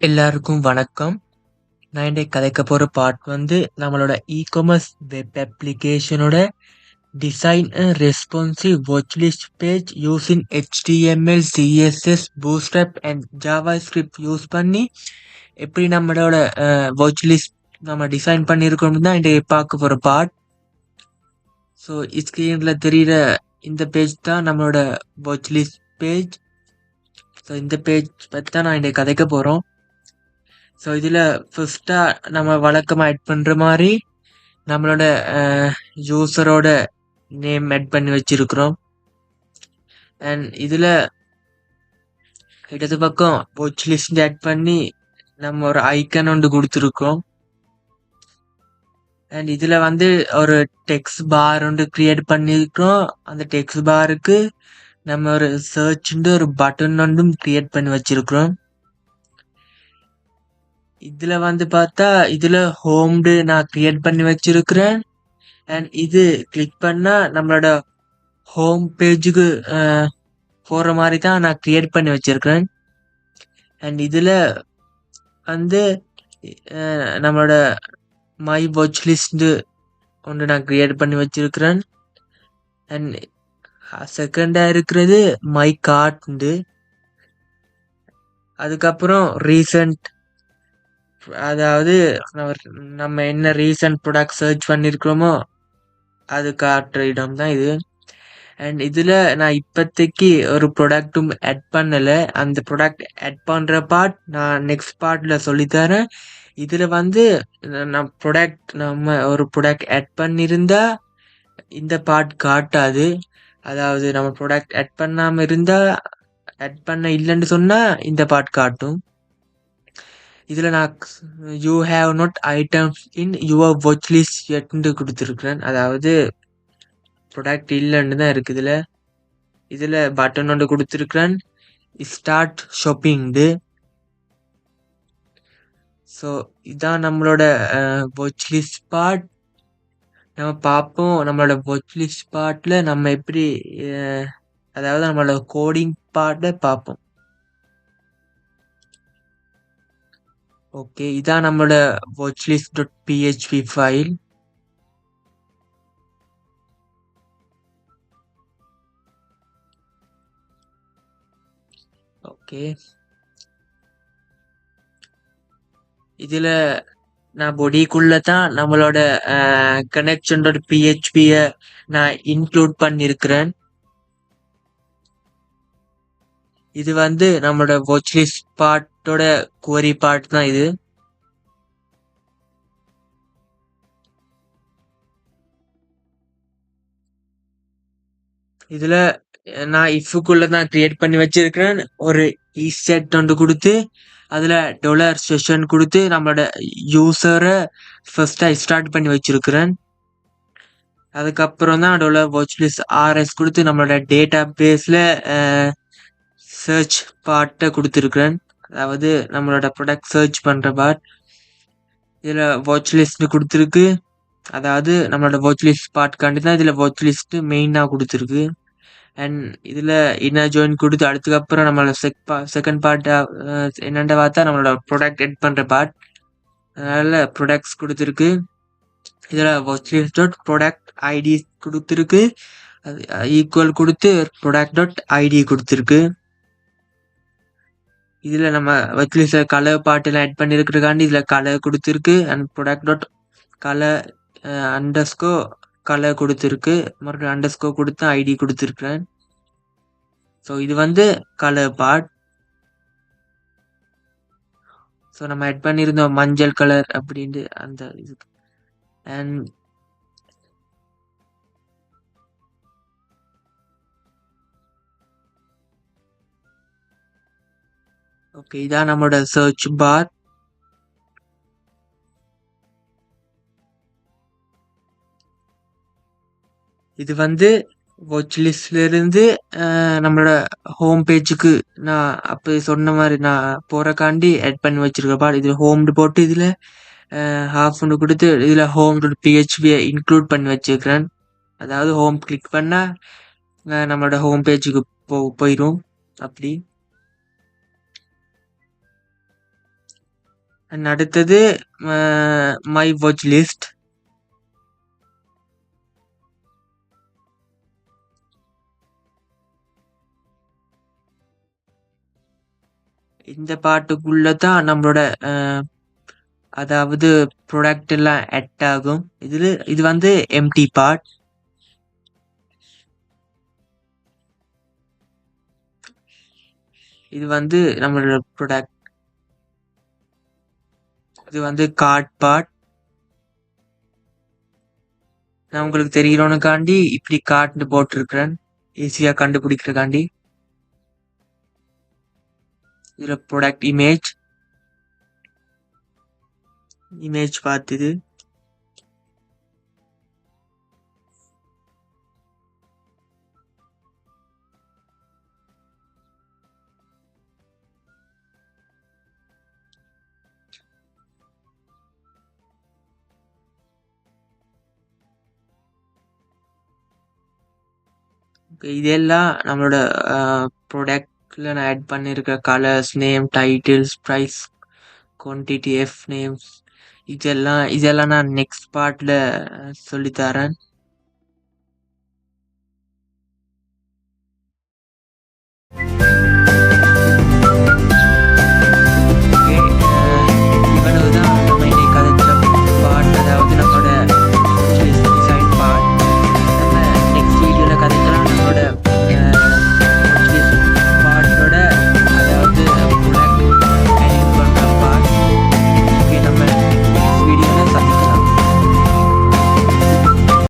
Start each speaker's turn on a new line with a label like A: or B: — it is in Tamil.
A: எல்லாருக்கும் வணக்கம். நான் இன்னைக்கு கதைக்க போற பார்ட் நம்மளோட இ-காமர்ஸ் வெப் அப்ளிகேஷனோட design and responsive watch list page using HTML, CSS, Bootstrap and JavaScript use பண்ணி எப்படி நம்மளோட வாட்ச் லிஸ்ட் நம்ம டிசைன் பண்ணியிருக்கோம்னு தான் இன்றைக்கு பார்க்க போற பார்ட். ஸோ ஸ்க்ரீன்ல தெரியிற இந்த பேஜ் தான் நம்மளோட வாட்ச் லிஸ்ட் பேஜ். ஸோ இந்த பேஜ் பற்றி தான் நான் இன்றைக்கு கதைக்க போகிறோம். ஸோ இதில் ஃபர்ஸ்ட்டாக நம்ம வழக்கமாக ஆட் பண்ணுற மாதிரி நம்மளோட யூசரோட நேம் ஆட் பண்ணி வச்சிருக்கிறோம். அண்ட் இதில் இடது பக்கம் வாட்ச் லிஸ்ட் ஆட் பண்ணி நம்ம ஒரு ஐக்கன் ஒன்று கொடுத்துருக்கோம். அண்ட் இதில் ஒரு டெக்ஸ்ட் பார் ஒன்று கிரியேட் பண்ணியிருக்கிறோம். அந்த டெக்ஸ்ட் பாருக்கு நம்ம ஒரு சர்ச்ன்ட்டு ஒரு பட்டன் ஒன்றும் கிரியேட் பண்ணி வச்சிருக்கிறோம். இதில் பார்த்தா இதில் ஹோம்டு நான் கிரியேட் பண்ணி வச்சிருக்கிறேன். அண்ட் இது கிளிக் பண்ணால் நம்மளோட ஹோம் பேஜுக்கு போகிற மாதிரி தான் நான் கிரியேட் பண்ணி வச்சிருக்கிறேன். அண்ட் இதில் நம்மளோட மை வாட்ச் லிஸ்ட்டு ஒன்று நான் கிரியேட் பண்ணி வச்சிருக்கிறேன். அண்ட் செகண்டாக இருக்கிறது மை கார்ட்ண்டு. அதுக்கப்புறம் ரீசன்ட், அதாவது நம்ம என்ன ரீசன்ட் ப்ராடக்ட் சர்ச் பண்ணியிருக்கிறோமோ அது காட்டுற இடம் தான் இது. அண்ட் இதில் நான் இப்போதைக்கு ஒரு ப்ராடக்ட்டும் ஆட் பண்ணலை. அந்த ப்ராடக்ட் ஆட் பண்ணுற பார்ட் நான் நெக்ஸ்ட் பார்ட்டில் சொல்லித்தரேன். இதில் நம்ம ஒரு ப்ராடக்ட் ஆட் பண்ணியிருந்தா இந்த பார்ட் காட்டாது. அதாவது நம்ம ப்ராடக்ட் ஆட் பண்ணாமல் இருந்தால், ஆட் பண்ண இல்லைன்னு சொன்னால் இந்த பார்ட் காட்டும். இதில் நான் you have not items in your watch list எட்னு கொடுத்துருக்குறேன். அதாவது ப்ராடக்ட் இல்லைன்னு தான் இருக்குது. இதில் பட்டன் ஒன்று கொடுத்துருக்குறேன், ஸ்டார்ட் ஷாப்பிங்டு. ஸோ இதான் நம்மளோட வாட்ச் லிஸ்ட் பார்ட். நம்ம பார்ப்போம் நம்மளோட வாட்ச் லிஸ்ட் பார்ட்டில் நம்ம எப்படி அதாவது நம்மளோட கோடிங் பார்ட்டை பார்ப்போம். ஓகே, இதான் நம்மளோட watch list dot PHP file. Okay, இதில் நான் பொடிக்குள்ள தான் நம்மளோட கனெக்ஷன் டாட் பிஹெச்பியை நான் இன்க்ளூட் பண்ணியிருக்கிறேன். இது நம்மளோட வாட்ச் லிஸ்ட் பார்ட்டோட குவரி பார்ட் தான் இது. இதுல நான் இஃபுக்குள்ள தான் கிரியேட் பண்ணி வச்சிருக்கிறேன். ஒரு இசெட் ஒன்று கொடுத்து அதுல டாலர் செஷன் கொடுத்து நம்மளோட யூசரை ஃபர்ஸ்டா ஸ்டார்ட் பண்ணி வச்சிருக்கிறேன். அதுக்கப்புறம் தான் டாலர் வாட்ச் லிஸ்ட் RS கொடுத்து நம்மளோட டேட்டா பேஸ்ல சர்ச் பார்ட்டை கொடுத்துருக்குறேன். அதாவது நம்மளோட ப்ராடக்ட் சர்ச் பண்ற பார்ட். இதுல வாட்ச் லிஸ்ட் கொடுத்துருக்கு. அதாவது நம்மளோட வாட்ச் லிஸ்ட் பார்ட்காண்டி தான் இதில் வாட்ச் லிஸ்ட்டு மெயினாக கொடுத்துருக்கு. அண்ட் இதில் இன்னர் ஜாயின் கொடுத்து அதுக்கப்புறம் நம்மளோட செகண்ட் பார்ட்டாக என்னென்ன பார்த்தா நம்மளோட ப்ராடக்ட் எட் பண்ணுற பார்ட். அதனால் ப்ராடக்ட்ஸ் கொடுத்துருக்கு. இதில் watch list dot product ID கொடுத்துருக்கு. அது ஈக்குவல் கொடுத்து ப்ராடக்ட் டாட் ஐடி கொடுத்துருக்கு. இதில் நம்ம வாட்ச் லிஸ்ட் கலர் பார்ட்டெல்லாம் ஆட் பண்ணியிருக்கிறதுக்காண்டி இதில் கலர் கொடுத்துருக்கு. And product dot colour அண்டர்ஸ்கோ colour கொடுத்துருக்கு. மறுபடியும் அண்டர்ஸ்கோ கொடுத்து ஐடி கொடுத்துருக்குறேன். ஸோ இது கலர் பார்ட். ஸோ நம்ம ஆட் பண்ணியிருந்தோம் மஞ்சள் கலர் அப்படின்ட்டு அந்த இதுக்கு. அண்ட் ஓகே, இதான் நம்மளோட சர்ச் பார். இது வாட்ச் லிஸ்ட்ல இருந்து நம்மளோட ஹோம் பேஜுக்கு நான் அப்போ சொன்ன மாதிரி நான் போறக்காண்டி ஆட் பண்ணி வச்சிருக்க பாட். இதில் ஹோம்னு போட்டு இதில் ஹாஃப் ஒன்று கொடுத்து இதில் ஹோம் பிஹெச்பியை இன்க்ளூட் பண்ணி வச்சிருக்கிறேன். அதாவது ஹோம் கிளிக் பண்ணால் நம்மளோட ஹோம் பேஜுக்கு போயிடும். அப்படி And அடுத்தது மை வாட்ச் லிஸ்ட். இந்த பாட்டுக்குள்ள தான் நம்மளோட அதாவது ப்ராடக்ட் எல்லாம் ஆட் ஆகும். இது வந்து எம்டி பார்ட். இது வந்து நம்மளோட ப்ராடக்ட். இது வந்து கார்ட் பார்ட். நான் உங்களுக்கு தெரியறவனுக்காண்டி இப்படி கார்ட்னு போட்டிருக்கிறேன், ஈஸியா கண்டுபிடிக்கிறக்காண்டி. இதுல ப்ராடக்ட் இமேஜ் பார்த்துது. இதெல்லாம் நம்மளோட ப்ராடக்ட்ல நான் ஆட் பண்ணியிருக்க colours, name, titles, price, quantity, F names. இதெல்லாம் நான் நெக்ஸ்ட் பார்ட்ல சொல்லித்தரேன்.